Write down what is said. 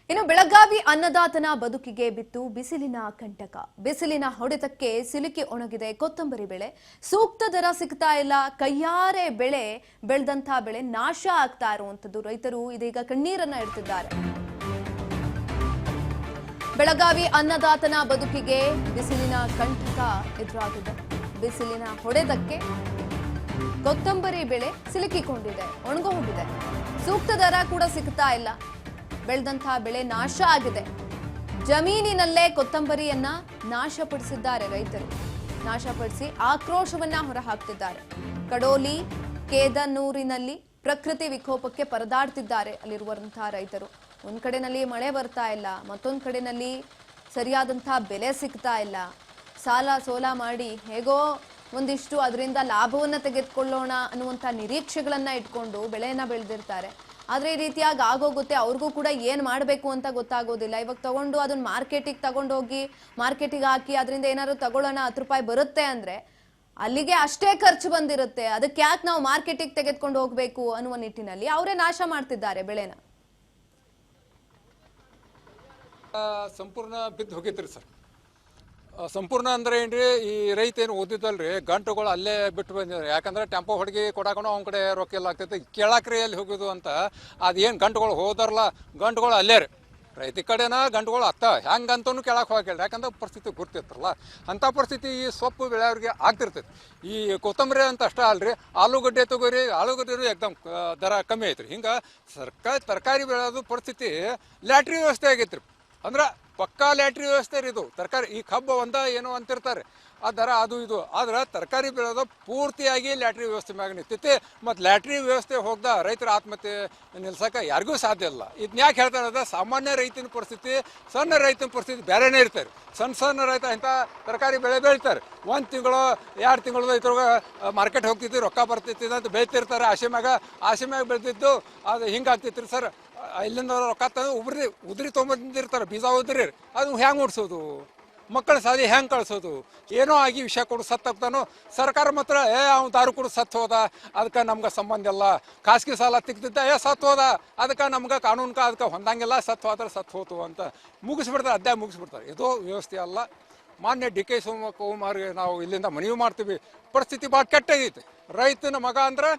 ಇನ್ನು ಬೆಳಗಾವಿ ಅನ್ನದಾತನ ಬದುಕಿಗೆ ಬಿತ್ತು ಬಿಸಿಲಿನ ಕಂಟಕ. ಬಿಸಿಲಿನ ಹೊಡೆತಕ್ಕೆ ಸಿಲುಕಿ ಒಣಗಿದೆ ಕೊತ್ತಂಬರಿ ಬೆಳೆ. ಸೂಕ್ತ ದರ ಸಿಗ್ತಾ ಇಲ್ಲ. ಕೈಯಾರೆ ಬೆಳೆದಂತ ಬೆಳೆ ನಾಶ ಆಗ್ತಾ ಇರುವಂತದ್ದು. ರೈತರು ಇದೀಗ ಕಣ್ಣೀರನ್ನ ಇಡ್ತಿದ್ದಾರೆ. ಬೆಳಗಾವಿ ಅನ್ನದಾತನ ಬದುಕಿಗೆ ಬಿಸಿಲಿನ ಕಂಟಕ ಎದುರಾಗಿದೆ. ಬಿಸಿಲಿನ ಹೊಡೆತಕ್ಕೆ ಕೊತ್ತಂಬರಿ ಬೆಳೆ ಸಿಲುಕಿಕೊಂಡಿದೆ, ಒಣಗೋಗಿದೆ. ಸೂಕ್ತ ದರ ಕೂಡ ಸಿಗ್ತಾ ಇಲ್ಲ. ಬೆಳೆದಂತಹ ಬೆಳೆ ನಾಶ ಆಗಿದೆ. ಜಮೀನಿನಲ್ಲೇ ಕೊತ್ತಂಬರಿಯನ್ನ ನಾಶಪಡಿಸಿದ್ದಾರೆ ರೈತರು. ನಾಶಪಡಿಸಿ ಆಕ್ರೋಶವನ್ನ ಹೊರಹಾಕ್ತಿದ್ದಾರೆ. ಕಡೋಲಿ, ಕೇದನೂರಿನಲ್ಲಿ ಪ್ರಕೃತಿ ವಿಕೋಪಕ್ಕೆ ಪರದಾಡ್ತಿದ್ದಾರೆ ಅಲ್ಲಿರುವಂತಹ ರೈತರು. ಒಂದ್ ಕಡೆನಲ್ಲಿ ಮಳೆ ಬರ್ತಾ ಇಲ್ಲ, ಮತ್ತೊಂದು ಕಡೆನಲ್ಲಿ ಸರಿಯಾದಂತಹ ಬೆಲೆ ಸಿಗ್ತಾ ಇಲ್ಲ. ಸಾಲ ಸೋಲ ಮಾಡಿ ಹೇಗೋ ಒಂದಿಷ್ಟು ಅದರಿಂದ ಲಾಭವನ್ನ ತೆಗೆದುಕೊಳ್ಳೋಣ ಅನ್ನುವಂಥ ನಿರೀಕ್ಷೆಗಳನ್ನ ಇಟ್ಕೊಂಡು ಬೆಳೆಯನ್ನ ಬೆಳೆದಿರ್ತಾರೆ. ಆದ್ರೆ ಈ ರೀತಿಯಾಗಿ ಆಗೋಗುತ್ತೆ. ಅವ್ರಿಗೂ ಕೂಡ ಏನ್ ಮಾಡಬೇಕು ಅಂತ ಗೊತ್ತಾಗೋದಿಲ್ಲ. ಇವಾಗ ತಗೊಂಡು ಅದನ್ನ ಮಾರ್ಕೆಟಿಗೆ ತಗೊಂಡೋಗಿ ಮಾರ್ಕೆಟಿಗೆ ಹಾಕಿ ಅದರಿಂದ ಏನಾದ್ರು ತಗೊಳ್ಳೋಣ 10 ರೂಪಾಯಿ ಬರುತ್ತೆ ಅಂದ್ರೆ ಅಲ್ಲಿಗೆ ಅಷ್ಟೇ ಖರ್ಚು ಬಂದಿರುತ್ತೆ. ಅದಕ್ಕೆ ಯಾಕೆ ನಾವು ಮಾರ್ಕೆಟಿಗೆ ತೆಗೆದುಕೊಂಡು ಹೋಗ್ಬೇಕು ಅನ್ನುವ ನಿಟ್ಟಿನಲ್ಲಿ ಅವರೇ ನಾಶ ಮಾಡ್ತಿದ್ದಾರೆ ಬೆಳೆನ. ಸಂಪೂರ್ಣ ಬಿದ್ದು ಹೋಗಿದ್ರಿ ಸರ್. ಸಂಪೂರ್ಣ ಅಂದ್ರೆ ಏನ್ರಿ, ಈ ರೈತ ಏನು ಓದಿದ್ದಲ್ರಿ, ಗಂಟುಗಳು ಅಲ್ಲೇ ಬಿಟ್ಟು ಬಂದಿದ್ದಾರೆ. ಯಾಕಂದ್ರೆ ಟೆಂಪೋ ಹೊಡ್ಗಿ ಕೊಡಾಕೊಂಡು ಅವ್ನ ಕಡೆ ರೊಕ್ಕ ಎಲ್ಲ ಆಗ್ತೈತೆ. ಕೇಳಾಕ್ರಿ ಎಲ್ಲಿ ಹೋಗೋದು ಅಂತ ಅದೇನು ಗಂಟುಗಳು ಹೋದಾರಲ್ಲ, ಗಂಟುಗಳು ಅಲ್ಲೇ ರೀ. ರೈತ ಕಡೆನ ಗಂಟುಗಳು ಅತ್ತ ಹೆಂಗಂತೂ ಕೇಳಕ್ಕೆ ಹೋಗಿಲ್ಲ. ಯಾಕಂದ್ರೆ ಪರಿಸ್ಥಿತಿ ಗುರ್ತಿರ್ತಾರಲ್ಲ, ಅಂಥ ಪರಿಸ್ಥಿತಿ ಈ ಸೊಪ್ಪು ಬೆಳೆಯವ್ರಿಗೆ ಆಗ್ತಿರ್ತೈತಿ. ಈ ಕೊತ್ತಂಬರಿ ಅಂತ ಅಷ್ಟೇ ಅಲ್ರಿ, ಆಲೂಗಡ್ಡೆ ತಗೋರಿ, ಆಲೂಗಡ್ಡೆ ಎಕ್ದಮ್ ದರ ಕಮ್ಮಿ ಐತ್ರಿ. ಹಿಂಗೆ ತರಕಾರಿ ಬೆಳೆಯೋದು ಪರಿಸ್ಥಿತಿ ಲ್ಯಾಟ್ರಿ ವ್ಯವಸ್ಥೆ ಆಗೈತ್ರಿ. ಅಂದ್ರೆ ಪಕ್ಕಾ ಲ್ಯಾಟ್ರಿ ವ್ಯವಸ್ಥೆ ರೀ ಇದು. ತರಕಾರಿ ಈ ಕಬ್ಬು ಒಂದ ಏನೋ ಅಂತಿರ್ತಾರೆ, ಆ ದರ ಅದು ಇದು. ಆದ್ರೆ ತರಕಾರಿ ಬೆಳೆಯೋದು ಪೂರ್ತಿಯಾಗಿ ಲ್ಯಾಟ್ರಿ ವ್ಯವಸ್ಥೆ ಮ್ಯಾಗ ನಿಂತೈತಿ. ಮತ್ತು ಲ್ಯಾಟ್ರಿ ವ್ಯವಸ್ಥೆ ಹೋಗ್ದ ರೈತರ ಆತ್ಮಹತ್ಯೆ ನಿಲ್ಸಕ್ಕೆ ಯಾರಿಗೂ ಸಾಧ್ಯ ಇಲ್ಲ. ಇದನ್ನ ಯಾಕೆ ಹೇಳ್ತಾರೆ ಅಂದ್ರೆ, ಸಾಮಾನ್ಯ ರೈತನ ಪರಿಸ್ಥಿತಿ, ಸಣ್ಣ ರೈತನ ಪರಿಸ್ಥಿತಿ ಬೇರೆನೇ ಇರ್ತಾರೆ. ಸಣ್ಣ ರೈತ ಇಂಥ ತರಕಾರಿ ಬೆಳೆ ಬೆಳಿತಾರೆ. 1 ತಿಂಗಳು 2 ತಿಂಗಳು ರೈತರಿಗೆ ಮಾರ್ಕೆಟ್ ಹೋಗ್ತಿದ್ವಿ, ರೊಕ್ಕ ಬರ್ತೈತಿ ಅಂತ ಬೆಳಿತಿರ್ತಾರೆ. ಆಸೆ ಮ್ಯಾಗ ಬೆಳೆದಿದ್ದು ಅದು ಹಿಂಗಾಗ್ತೈತ್ರಿ ಸರ್. ಇಲ್ಲಿಂದ ರೊಕ್ಕ ತಂದು ಉದ್ರಿ ತೊಗೊಂಬಂದಿರ್ತಾರೆ, ಬೀಜ ಉದ್ರಿ. ಅದು ಹೆಂಗೆ ಓಡಿಸೋದು? ಮಕ್ಕಳ ಸಾದಿ ಹೆಂಗೆ ಕಳಿಸೋದು? ಏನೋ ಆಗಿ ವಿಷಯ ಕೊಡು ಸತ್ತಾಗ್ತಾನೋ. ಸರ್ಕಾರ ಮಾತ್ರ ಅವ್ನು ದಾರು ಕೊಡು ಸತ್ತು ಹೋದ, ಅದಕ್ಕೆ ನಮ್ಗೆ ಸಂಬಂಧ ಇಲ್ಲ. ಖಾಸಗಿ ಸಾಲ ತಿಕ್ತಿದ್ದ ಸತ್ತು ಹೋದ, ಅದಕ್ಕೆ ನಮ್ಗೆ ಕಾನೂನ್ಗೆ ಅದಕ್ಕೆ ಹೊಂದಂಗಿಲ್ಲ, ಸತ್ತು ಹೋದ್ರೆ ಸತ್ತು ಹೋತು ಅಂತ ಮುಗಿಸ್ಬಿಡ್ತಾರೆ, ಅಧ್ಯಾಯ ಮುಗಿಸ್ಬಿಡ್ತಾರೆ. ಇದು ವ್ಯವಸ್ಥೆ ಅಲ್ಲ. ಮಾನ್ಯ ಡಿ.ಕೆ. ಶಿವಕುಮಾರ್ಗೆ ನಾವು ಇಲ್ಲಿಂದ ಮನವಿ ಮಾಡ್ತೀವಿ. ಪರಿಸ್ಥಿತಿ ಭಾಳ ಕೆಟ್ಟಾಗೈತೆ. ರೈತನ ಮಗ ಅಂದ್ರೆ